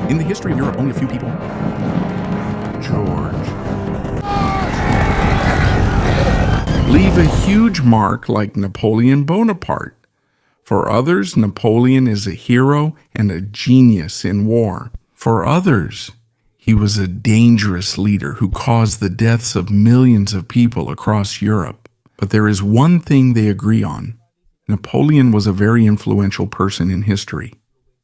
In the history of Europe, only a few people. George. Leave a huge mark like Napoleon Bonaparte. For others, Napoleon is a hero and a genius in war. For others, he was a dangerous leader who caused the deaths of millions of people across Europe. But there is one thing they agree on. Napoleon was a very influential person in history.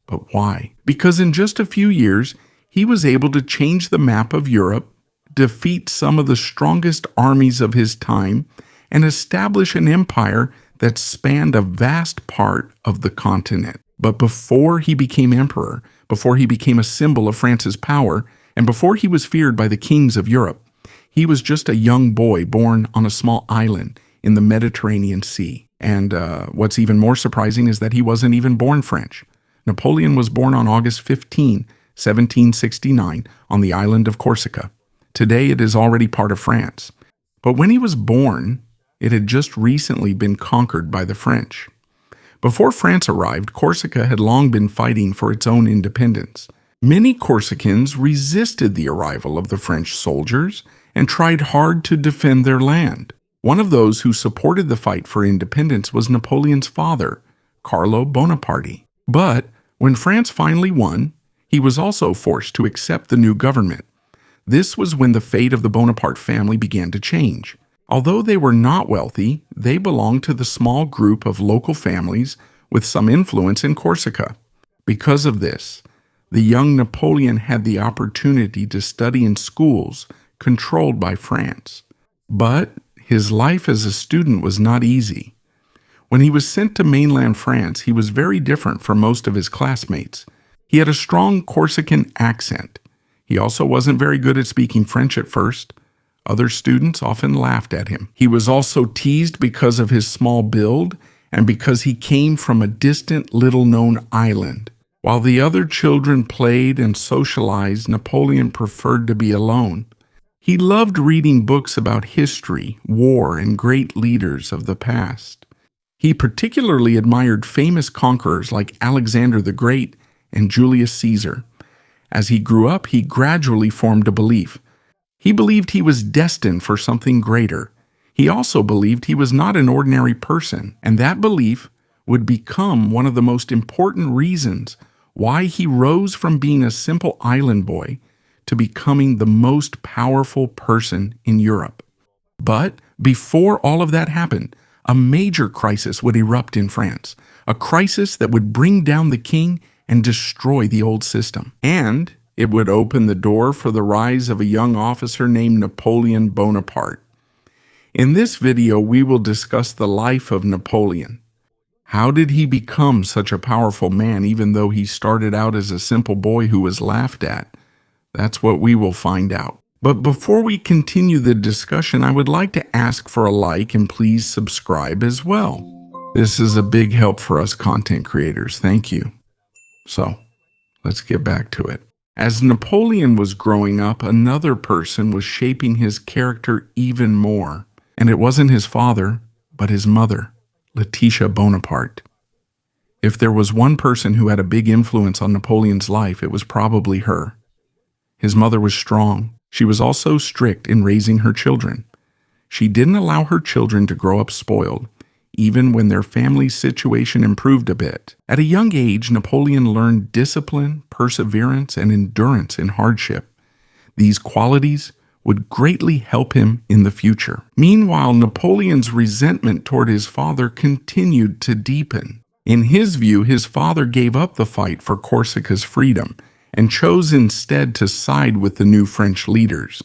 But why? Because in just a few years, he was able to change the map of Europe, defeat some of the strongest armies of his time, and establish an empire that spanned a vast part of the continent. But before he became emperor, before he became a symbol of France's power, and before he was feared by the kings of Europe, he was just a young boy born on a small island in the Mediterranean Sea. And what's even more surprising is that he wasn't even born French. Napoleon was born on August 15, 1769, on the island of Corsica. Today it is already part of France. But when he was born, it had just recently been conquered by the French. Before France arrived, Corsica had long been fighting for its own independence. Many Corsicans resisted the arrival of the French soldiers and tried hard to defend their land. One of those who supported the fight for independence was Napoleon's father, Carlo Bonaparte. But when France finally won, he was also forced to accept the new government. This was when the fate of the Bonaparte family began to change. Although they were not wealthy, they belonged to the small group of local families with some influence in Corsica. Because of this, the young Napoleon had the opportunity to study in schools controlled by France. But his life as a student was not easy. When he was sent to mainland France, he was very different from most of his classmates. He had a strong Corsican accent. He also wasn't very good at speaking French at first. Other students often laughed at him. He was also teased because of his small build and because he came from a distant, little-known island. While the other children played and socialized, Napoleon preferred to be alone. He loved reading books about history, war, and great leaders of the past. He particularly admired famous conquerors like Alexander the Great and Julius Caesar. As he grew up, he gradually formed a belief. He believed he was destined for something greater. He also believed he was not an ordinary person, and that belief would become one of the most important reasons why he rose from being a simple island boy to becoming the most powerful person in Europe. But before all of that happened, a major crisis would erupt in France, a crisis that would bring down the king and destroy the old system. And it would open the door for the rise of a young officer named Napoleon Bonaparte. In this video, we will discuss the life of Napoleon. How did he become such a powerful man even though he started out as a simple boy who was laughed at? That's what we will find out. But before we continue the discussion, I would like to ask for a like and please subscribe as well. This is a big help for us content creators. Thank you. So, let's get back to it. As Napoleon was growing up, another person was shaping his character even more. And it wasn't his father, but his mother, Letitia Bonaparte. If there was one person who had a big influence on Napoleon's life, it was probably her. His mother was strong. She was also strict in raising her children. She didn't allow her children to grow up spoiled, even when their family's situation improved a bit. At a young age, Napoleon learned discipline, perseverance, and endurance in hardship. These qualities would greatly help him in the future. Meanwhile, Napoleon's resentment toward his father continued to deepen. In his view, his father gave up the fight for Corsica's freedom and chose instead to side with the new French leaders.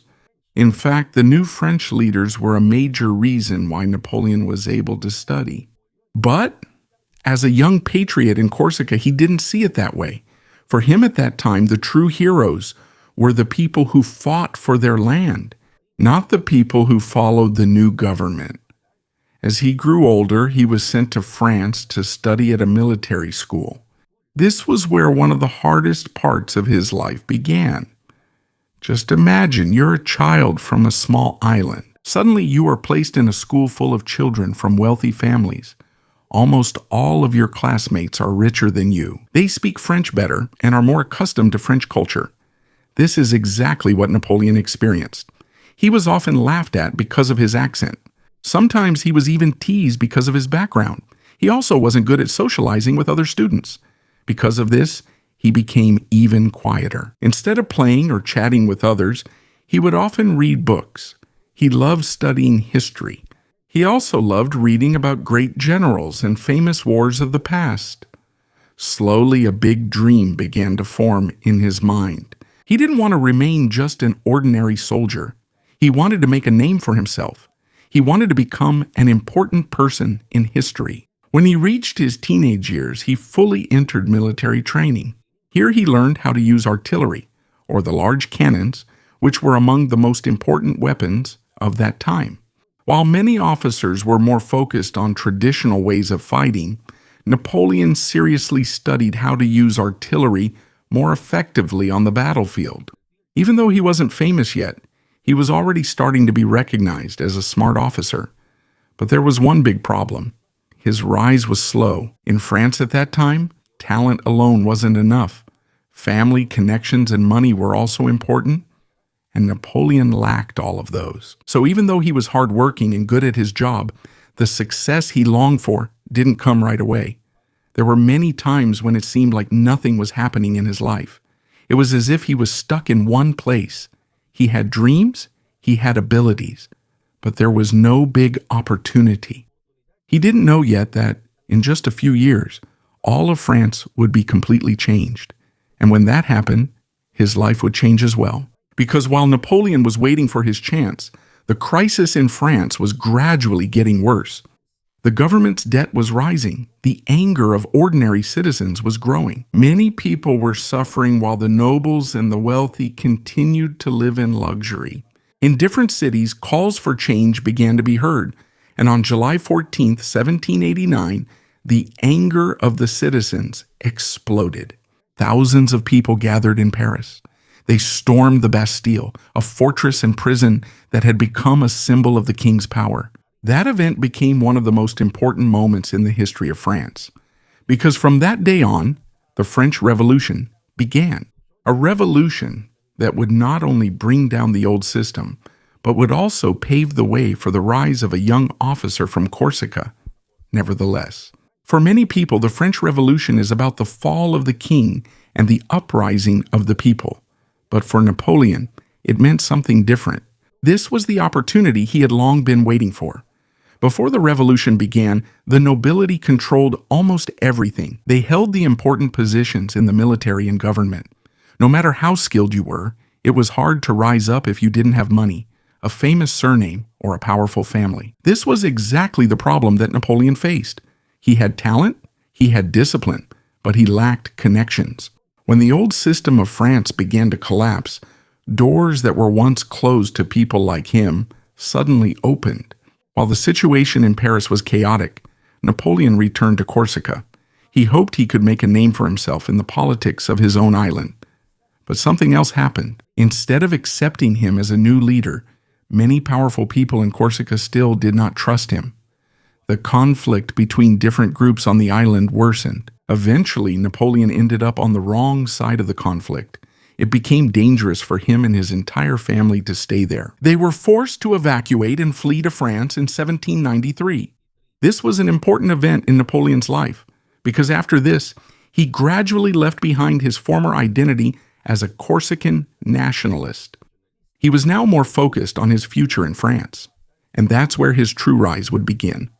In fact, the new French leaders were a major reason why Napoleon was able to study. But as a young patriot in Corsica, he didn't see it that way. For him at that time, the true heroes were the people who fought for their land, not the people who followed the new government. As he grew older, he was sent to France to study at a military school. This was where one of the hardest parts of his life began. Just imagine you're a child from a small island. Suddenly you are placed in a school full of children from wealthy families. Almost all of your classmates are richer than you. They speak French better and are more accustomed to French culture. This is exactly what Napoleon experienced. He was often laughed at because of his accent. Sometimes he was even teased because of his background. He also wasn't good at socializing with other students. Because of this, he became even quieter. Instead of playing or chatting with others, he would often read books. He loved studying history. He also loved reading about great generals and famous wars of the past. Slowly, a big dream began to form in his mind. He didn't want to remain just an ordinary soldier. He wanted to make a name for himself. He wanted to become an important person in history. When he reached his teenage years, he fully entered military training. Here he learned how to use artillery, or the large cannons, which were among the most important weapons of that time. While many officers were more focused on traditional ways of fighting, Napoleon seriously studied how to use artillery more effectively on the battlefield. Even though he wasn't famous yet, he was already starting to be recognized as a smart officer. But there was one big problem. His rise was slow. In France at that time, talent alone wasn't enough. Family, connections, and money were also important, and Napoleon lacked all of those. So even though he was hardworking and good at his job, the success he longed for didn't come right away. There were many times when it seemed like nothing was happening in his life. It was as if he was stuck in one place. He had dreams, he had abilities, but there was no big opportunity. He didn't know yet that, in just a few years, all of France would be completely changed. And when that happened, his life would change as well. Because while Napoleon was waiting for his chance, the crisis in France was gradually getting worse. The government's debt was rising. The anger of ordinary citizens was growing. Many people were suffering while the nobles and the wealthy continued to live in luxury. In different cities, calls for change began to be heard, and on July 14, 1789, the anger of the citizens exploded. Thousands of people gathered in Paris. They stormed the Bastille, a fortress and prison that had become a symbol of the king's power. That event became one of the most important moments in the history of France, because from that day on, the French Revolution began. A revolution that would not only bring down the old system, but would also pave the way for the rise of a young officer from Corsica. Nevertheless, for many people, the French Revolution is about the fall of the king and the uprising of the people. But for Napoleon, it meant something different. This was the opportunity he had long been waiting for. Before the revolution began, the nobility controlled almost everything. They held the important positions in the military and government. No matter how skilled you were, it was hard to rise up if you didn't have money, a famous surname, or a powerful family. This was exactly the problem that Napoleon faced. He had talent, he had discipline, but he lacked connections. When the old system of France began to collapse, doors that were once closed to people like him suddenly opened. While the situation in Paris was chaotic, Napoleon returned to Corsica. He hoped he could make a name for himself in the politics of his own island. But something else happened. Instead of accepting him as a new leader, many powerful people in Corsica still did not trust him. The conflict between different groups on the island worsened. Eventually, Napoleon ended up on the wrong side of the conflict. It became dangerous for him and his entire family to stay there. They were forced to evacuate and flee to France in 1793. This was an important event in Napoleon's life, because after this, he gradually left behind his former identity as a Corsican nationalist. He was now more focused on his future in France, and that's where his true rise would begin.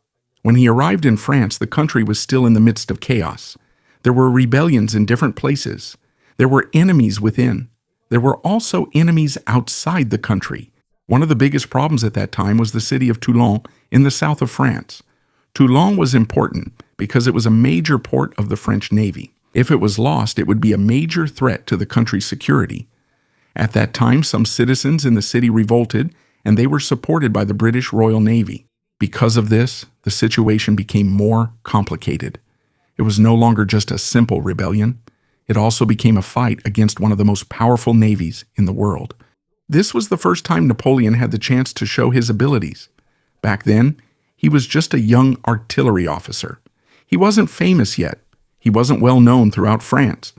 When he arrived in France, the country was still in the midst of chaos. There were rebellions in different places. There were enemies within. There were also enemies outside the country. One of the biggest problems at that time was the city of Toulon in the south of France. Toulon was important because it was a major port of the French Navy. If it was lost, it would be a major threat to the country's security. At that time, some citizens in the city revolted, and they were supported by the British Royal Navy. Because of this, the situation became more complicated. It was no longer just a simple rebellion. It also became a fight against one of the most powerful navies in the world. This was the first time Napoleon had the chance to show his abilities. Back then, he was just a young artillery officer. He wasn't famous yet. He wasn't well known throughout France.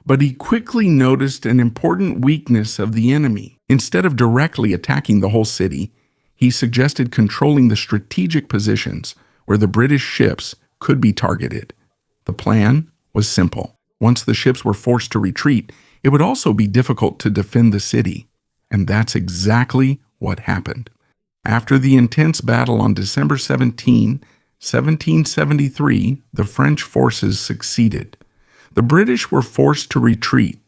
But he quickly noticed an important weakness of the enemy. Instead of directly attacking the whole city, he suggested controlling the strategic positions where the British ships could be targeted. The plan was simple. Once the ships were forced to retreat, it would also be difficult to defend the city. And that's exactly what happened. After the intense battle on December 17, 1773, the French forces succeeded. The British were forced to retreat.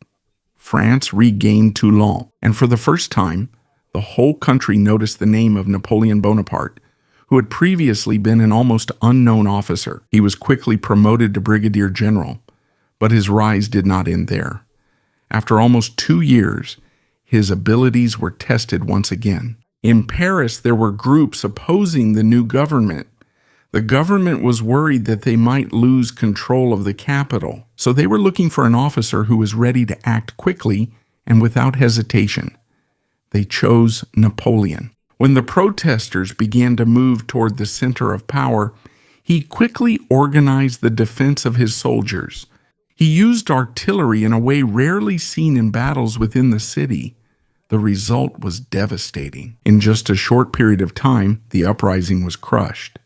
France regained Toulon, and for the first time, the whole country noticed the name of Napoleon Bonaparte, who had previously been an almost unknown officer. He was quickly promoted to brigadier general, but his rise did not end there. After almost 2 years, his abilities were tested once again. In Paris, there were groups opposing the new government. The government was worried that they might lose control of the capital, so they were looking for an officer who was ready to act quickly and without hesitation. They chose Napoleon. When the protesters began to move toward the center of power, he quickly organized the defense of his soldiers. He used artillery in a way rarely seen in battles within the city. The result was devastating. In just a short period of time, the uprising was crushed.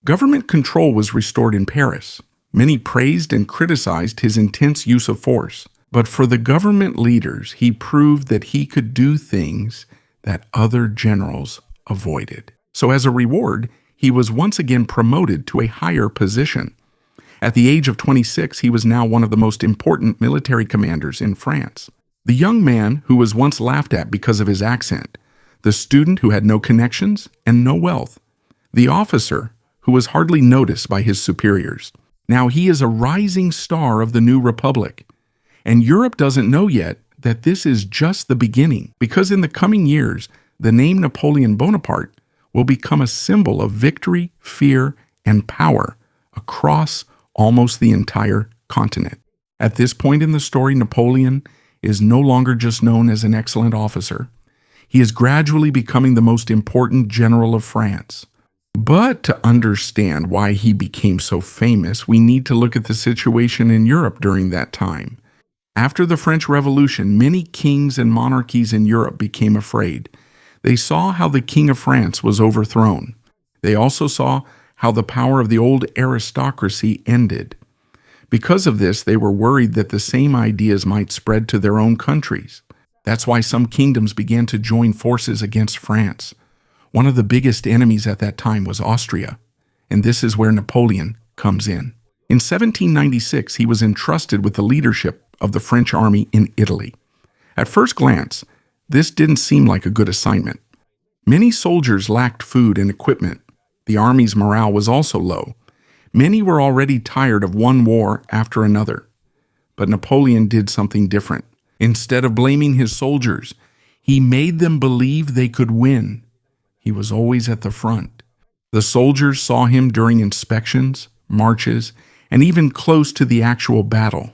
Government control was restored in Paris. Many praised and criticized his intense use of force. But for the government leaders, he proved that he could do things that other generals avoided. So as a reward, he was once again promoted to a higher position. At the age of 26, he was now one of the most important military commanders in France. The young man who was once laughed at because of his accent, the student who had no connections and no wealth, the officer who was hardly noticed by his superiors. Now he is a rising star of the new republic. And Europe doesn't know yet that this is just the beginning, because in the coming years, the name Napoleon Bonaparte will become a symbol of victory, fear, and power across almost the entire continent. At this point in the story, Napoleon is no longer just known as an excellent officer. He is gradually becoming the most important general of France. But to understand why he became so famous, we need to look at the situation in Europe during that time. After the French Revolution, many kings and monarchies in Europe became afraid. They saw how the King of France was overthrown. They also saw how the power of the old aristocracy ended. Because of this, they were worried that the same ideas might spread to their own countries. That's why some kingdoms began to join forces against France. One of the biggest enemies at that time was Austria, and this is where Napoleon comes in. In 1796, he was entrusted with the leadership of the French army in Italy. At first glance, this didn't seem like a good assignment. Many soldiers lacked food and equipment. The army's morale was also low. Many were already tired of one war after another. But Napoleon did something different. Instead of blaming his soldiers, he made them believe they could win. He was always at the front. The soldiers saw him during inspections, marches, and even close to the actual battle.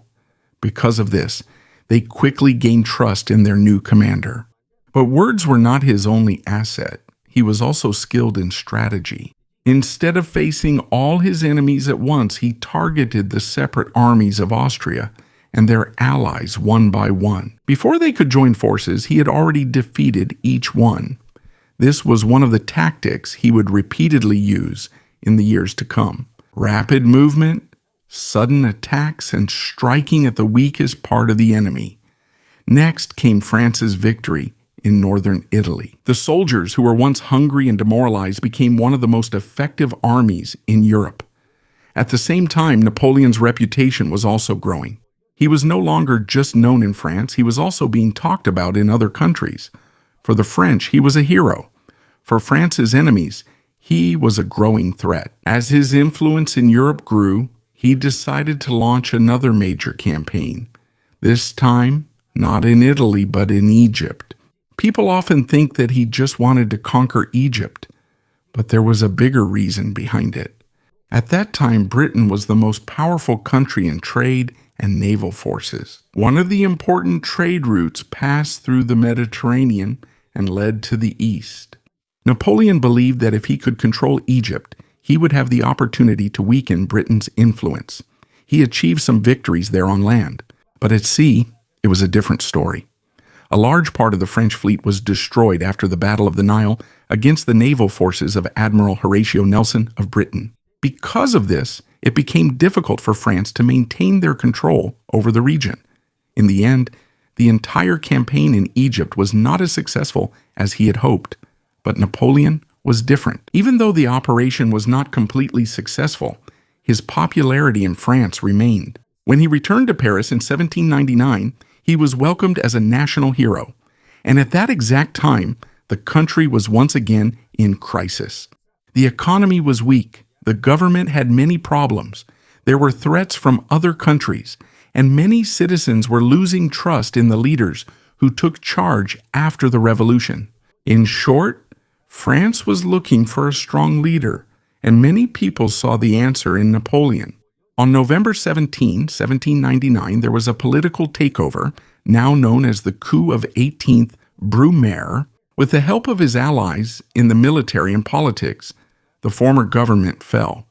Because of this, they quickly gained trust in their new commander. But words were not his only asset. He was also skilled in strategy. Instead of facing all his enemies at once, he targeted the separate armies of Austria and their allies one by one. Before they could join forces, he had already defeated each one. This was one of the tactics he would repeatedly use in the years to come. Rapid movement, sudden attacks, and striking at the weakest part of the enemy. Next came France's victory in northern Italy. The soldiers, who were once hungry and demoralized, became one of the most effective armies in Europe. At the same time, Napoleon's reputation was also growing. He was no longer just known in France, he was also being talked about in other countries. For the French, he was a hero. For France's enemies, he was a growing threat. As his influence in Europe grew, he decided to launch another major campaign. This time, not in Italy, but in Egypt. People often think that he just wanted to conquer Egypt, but there was a bigger reason behind it. At that time, Britain was the most powerful country in trade and naval forces. One of the important trade routes passed through the Mediterranean and led to the east. Napoleon believed that if he could control Egypt, he would have the opportunity to weaken Britain's influence. He achieved some victories there on land, but at sea, it was a different story. A large part of the French fleet was destroyed after the Battle of the Nile against the naval forces of Admiral Horatio Nelson of Britain. Because of this, it became difficult for France to maintain their control over the region. In the end, the entire campaign in Egypt was not as successful as he had hoped, but Napoleon was different. Even though the operation was not completely successful, his popularity in France remained. When he returned to Paris in 1799, he was welcomed as a national hero, and at that exact time, the country was once again in crisis. The economy was weak, the government had many problems, there were threats from other countries, and many citizens were losing trust in the leaders who took charge after the revolution. In short, France was looking for a strong leader, and many people saw the answer in Napoleon. On November 17, 1799, there was a political takeover, now known as the coup of 18th Brumaire. With the help of his allies in the military and politics, the former government fell.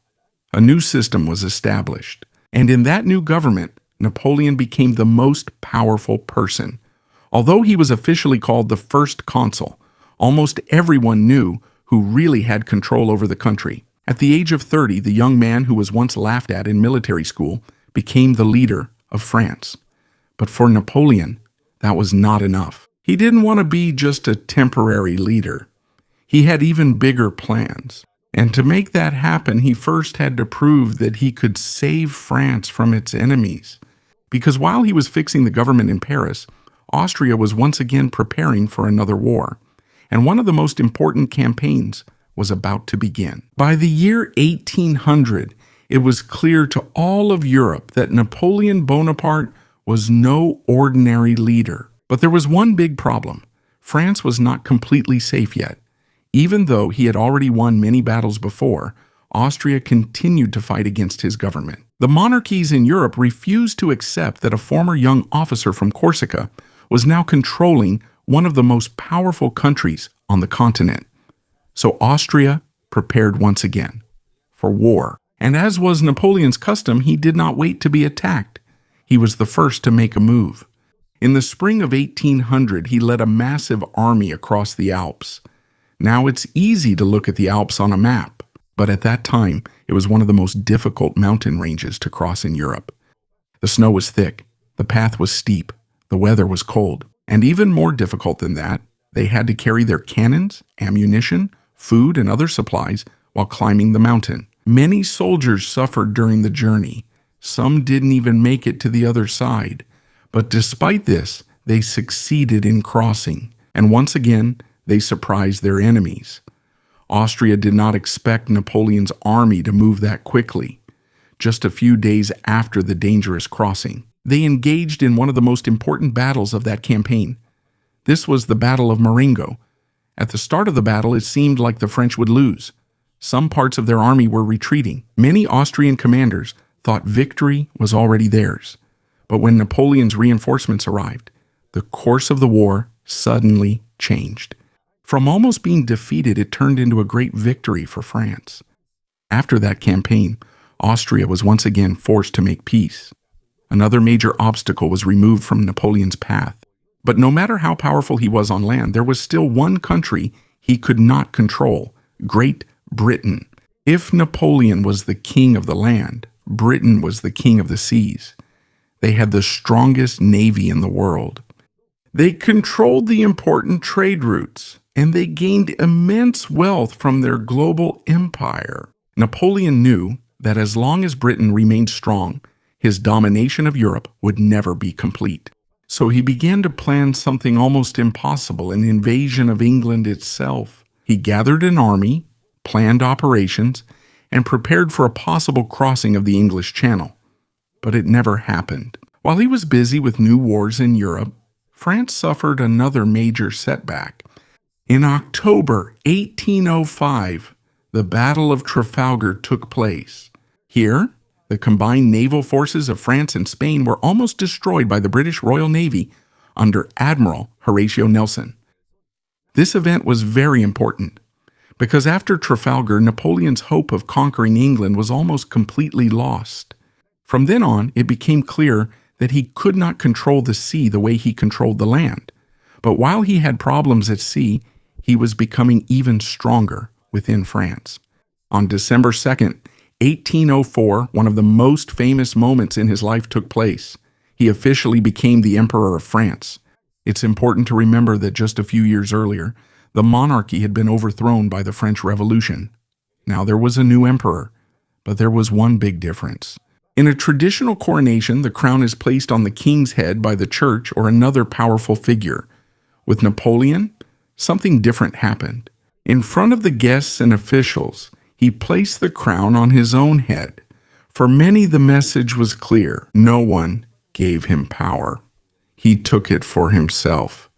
A new system was established, and in that new government, Napoleon became the most powerful person. Although he was officially called the first consul, almost everyone knew who really had control over the country. At the age of 30, the young man who was once laughed at in military school became the leader of France. But for Napoleon, that was not enough. He didn't want to be just a temporary leader. He had even bigger plans. And to make that happen, he first had to prove that he could save France from its enemies. Because while he was fixing the government in Paris, Austria was once again preparing for another war. And one of the most important campaigns was about to begin. By the year 1800, it was clear to all of Europe that Napoleon Bonaparte was no ordinary leader. But there was one big problem. France was not completely safe yet. Even though he had already won many battles before, Austria continued to fight against his government. The monarchies in Europe refused to accept that a former young officer from Corsica was now controlling one of the most powerful countries on the continent. So Austria prepared once again for war. And as was Napoleon's custom, he did not wait to be attacked. He was the first to make a move. In the spring of 1800, he led a massive army across the Alps. Now it's easy to look at the Alps on a map, but at that time, it was one of the most difficult mountain ranges to cross in Europe. The snow was thick, the path was steep, the weather was cold, and even more difficult than that, they had to carry their cannons, ammunition, food, and other supplies while climbing the mountain. Many soldiers suffered during the journey. Some didn't even make it to the other side. But despite this, they succeeded in crossing, and once again, they surprised their enemies. Austria did not expect Napoleon's army to move that quickly. Just a few days after the dangerous crossing, they engaged in one of the most important battles of that campaign. This was the Battle of Marengo. At the start of the battle, it seemed like the French would lose. Some parts of their army were retreating. Many Austrian commanders thought victory was already theirs. But when Napoleon's reinforcements arrived, the course of the war suddenly changed. From almost being defeated, it turned into a great victory for France. After that campaign, Austria was once again forced to make peace. Another major obstacle was removed from Napoleon's path. But no matter how powerful he was on land, there was still one country he could not control: Great Britain. If Napoleon was the king of the land, Britain was the king of the seas. They had the strongest navy in the world. They controlled the important trade routes, and they gained immense wealth from their global empire. Napoleon knew that as long as Britain remained strong, his domination of Europe would never be complete. So he began to plan something almost impossible, an invasion of England itself. He gathered an army, planned operations, and prepared for a possible crossing of the English Channel. But it never happened. While he was busy with new wars in Europe, France suffered another major setback. In October 1805, the Battle of Trafalgar took place. Here, the combined naval forces of France and Spain were almost destroyed by the British Royal Navy under Admiral Horatio Nelson. This event was very important because after Trafalgar, Napoleon's hope of conquering England was almost completely lost. From then on, it became clear that he could not control the sea the way he controlled the land. But while he had problems at sea, he was becoming even stronger within France. On December 2nd, 1804, one of the most famous moments in his life took place. He officially became the Emperor of France. It's important to remember that just a few years earlier, the monarchy had been overthrown by the French Revolution. Now there was a new emperor, but there was one big difference. In a traditional coronation, the crown is placed on the king's head by the church or another powerful figure. With Napoleon, something different happened. In front of the guests and officials, he placed the crown on his own head. For many, the message was clear. No one gave him power. He took it for himself.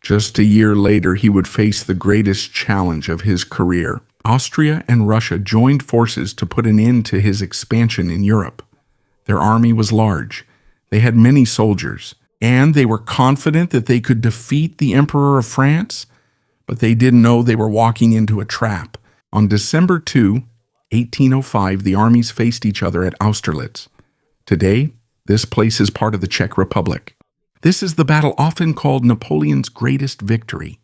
Just a year later, he would face the greatest challenge of his career. Austria and Russia joined forces to put an end to his expansion in Europe. Their army was large. They had many soldiers, and they were confident that they could defeat the Emperor of France, but they didn't know they were walking into a trap. On December 2, 1805, the armies faced each other at Austerlitz. Today, this place is part of the Czech Republic. This is the battle often called Napoleon's greatest victory.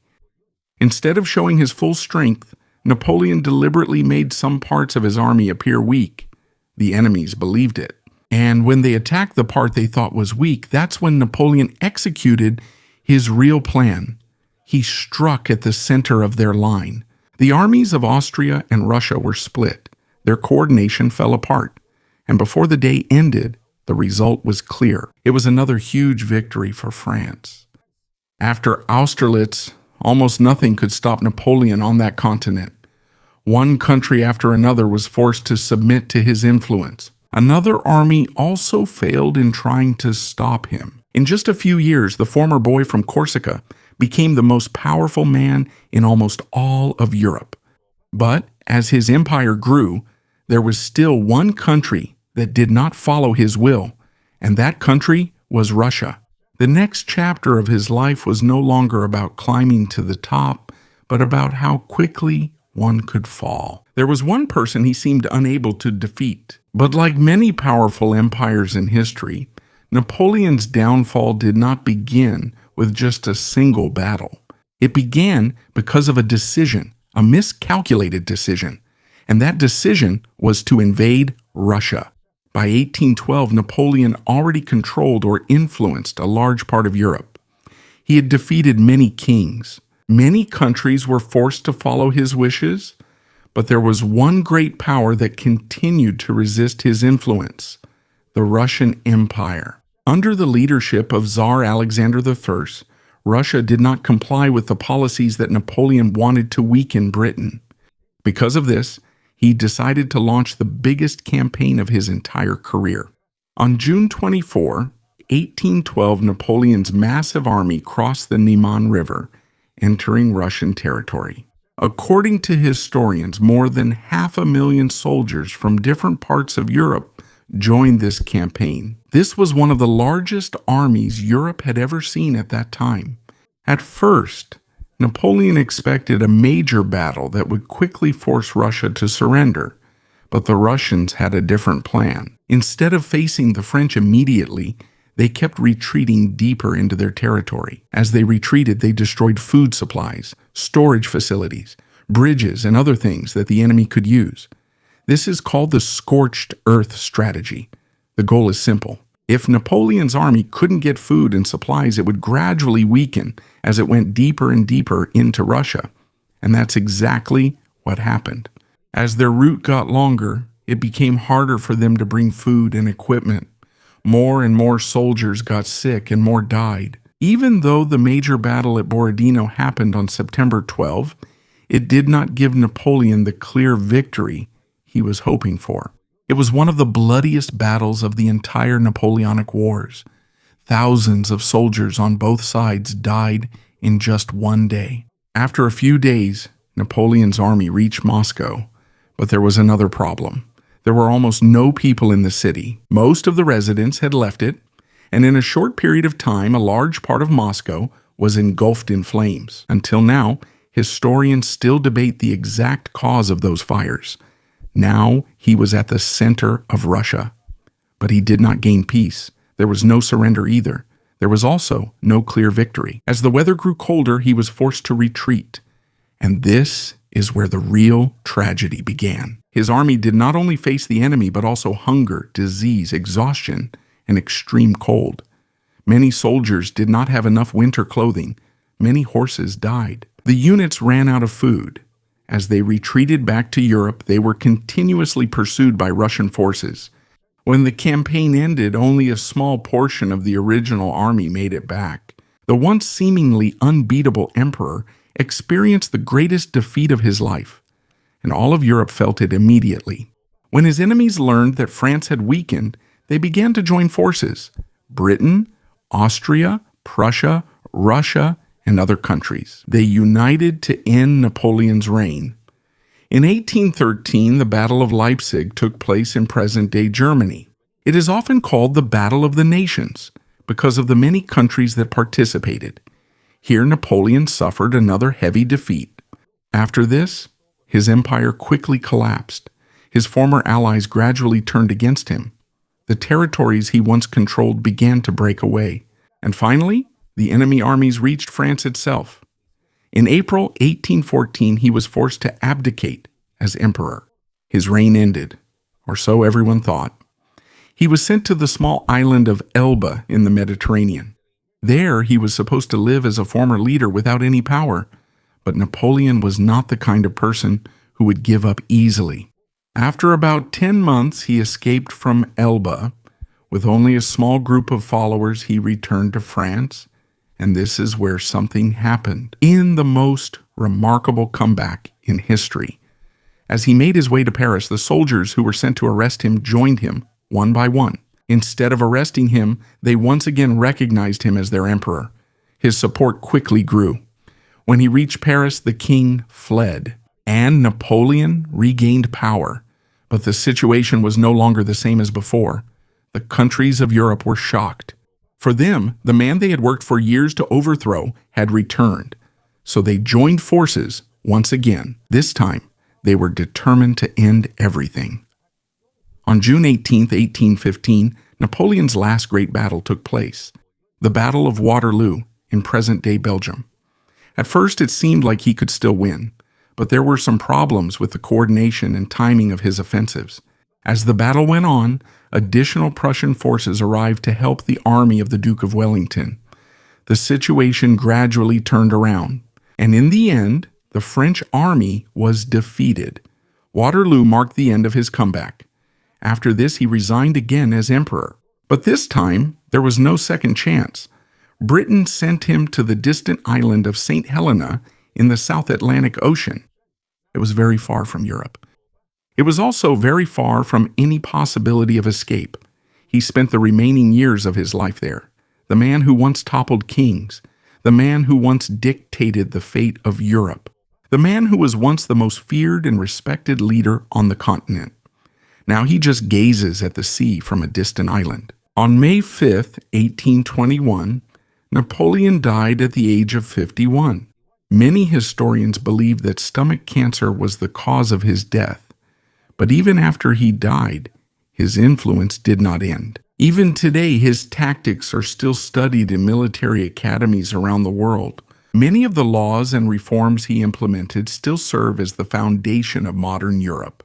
Instead of showing his full strength, Napoleon deliberately made some parts of his army appear weak. The enemies believed it. And when they attacked the part they thought was weak, that's when Napoleon executed his real plan. He struck at the center of their line. The armies of Austria and Russia were split. Their coordination fell apart. And before the day ended, the result was clear. It was another huge victory for France. After Austerlitz, almost nothing could stop Napoleon on that continent. One country after another was forced to submit to his influence. Another army also failed in trying to stop him. In just a few years, the former boy from Corsica became the most powerful man in almost all of Europe. But as his empire grew, there was still one country that did not follow his will, and that country was Russia. The next chapter of his life was no longer about climbing to the top, but about how quickly one could fall. There was one person he seemed unable to defeat. But like many powerful empires in history, Napoleon's downfall did not begin with just a single battle. It began because of a decision, a miscalculated decision, and that decision was to invade Russia. By 1812, Napoleon already controlled or influenced a large part of Europe. He had defeated many kings. Many countries were forced to follow his wishes, but there was one great power that continued to resist his influence: the Russian Empire. Under the leadership of Tsar Alexander I, Russia did not comply with the policies that Napoleon wanted to weaken Britain. Because of this, he decided to launch the biggest campaign of his entire career. On June 24, 1812, Napoleon's massive army crossed the Niemen River, entering Russian territory. According to historians, more than 500,000 soldiers from different parts of Europe joined this campaign. This was one of the largest armies Europe had ever seen at that time. At first, Napoleon expected a major battle that would quickly force Russia to surrender, but the Russians had a different plan. Instead of facing the French immediately, they kept retreating deeper into their territory. As they retreated, they destroyed food supplies, storage facilities, bridges, and other things that the enemy could use. This is called the scorched earth strategy. The goal is simple. If Napoleon's army couldn't get food and supplies, it would gradually weaken as it went deeper and deeper into Russia. And that's exactly what happened. As their route got longer, it became harder for them to bring food and equipment. More and more soldiers got sick and more died. Even though the major battle at Borodino happened on September 12, it did not give Napoleon the clear victory he was hoping for. It was one of the bloodiest battles of the entire Napoleonic Wars. Thousands of soldiers on both sides died in just one day. After a few days, Napoleon's army reached Moscow, but there was another problem. There were almost no people in the city. Most of the residents had left it, and in a short period of time, a large part of Moscow was engulfed in flames. Until now, Historians still debate the exact cause of those fires. Now he was at the center of Russia. But he did not gain peace. There was no surrender either. There was also no clear victory. As the weather grew colder, he was forced to retreat. And this is where the real tragedy began. His army did not only face the enemy, but also hunger, disease, exhaustion, and extreme cold. Many soldiers did not have enough winter clothing. Many horses died. The units ran out of food. As they retreated back to Europe, they were continuously pursued by Russian forces. When the campaign ended, only a small portion of the original army made it back. The once seemingly unbeatable emperor experienced the greatest defeat of his life, and all of Europe felt it immediately. When his enemies learned that France had weakened, they began to join forces. Britain, Austria, Prussia, Russia, and other countries. They united to end Napoleon's reign. In 1813, the Battle of Leipzig took place in present-day Germany. It is often called the Battle of the Nations because of the many countries that participated. Here, Napoleon suffered another heavy defeat. After this, his empire quickly collapsed. His former allies gradually turned against him. The territories he once controlled began to break away. And finally, the enemy armies reached France itself. In April 1814, he was forced to abdicate as emperor. His reign ended, or so everyone thought. He was sent to the small island of Elba in the Mediterranean. There, he was supposed to live as a former leader without any power, but Napoleon was not the kind of person who would give up easily. After about 10 months, he escaped from Elba. With only a small group of followers, he returned to France. And this is where something happened in the most remarkable comeback in history. As he made his way to Paris, the soldiers who were sent to arrest him joined him one by one. Instead of arresting him, they once again recognized him as their emperor. His support quickly grew. When he reached Paris, the king fled, and Napoleon regained power. But the situation was no longer the same as before. The countries of Europe were shocked. For them, the man they had worked for years to overthrow had returned. So they joined forces once again. This time, they were determined to end everything. On June 18, 1815, Napoleon's last great battle took place, the Battle of Waterloo in present-day Belgium. At first, it seemed like he could still win, but there were some problems with the coordination and timing of his offensives. As the battle went on, additional Prussian forces arrived to help the army of the Duke of Wellington. The situation gradually turned around, and in the end, the French army was defeated. Waterloo marked the end of his comeback. After this, he resigned again as emperor. But this time, there was no second chance. Britain sent him to the distant island of St. Helena in the South Atlantic Ocean. It was very far from Europe. It was also very far from any possibility of escape. He spent the remaining years of his life there. The man who once toppled kings. The man who once dictated the fate of Europe. The man who was once the most feared and respected leader on the continent. Now he just gazes at the sea from a distant island. On May 5th, 1821, Napoleon died at the age of 51. Many historians believe that stomach cancer was the cause of his death. But even after he died, his influence did not end. Even today, his tactics are still studied in military academies around the world. Many of the laws and reforms he implemented still serve as the foundation of modern Europe.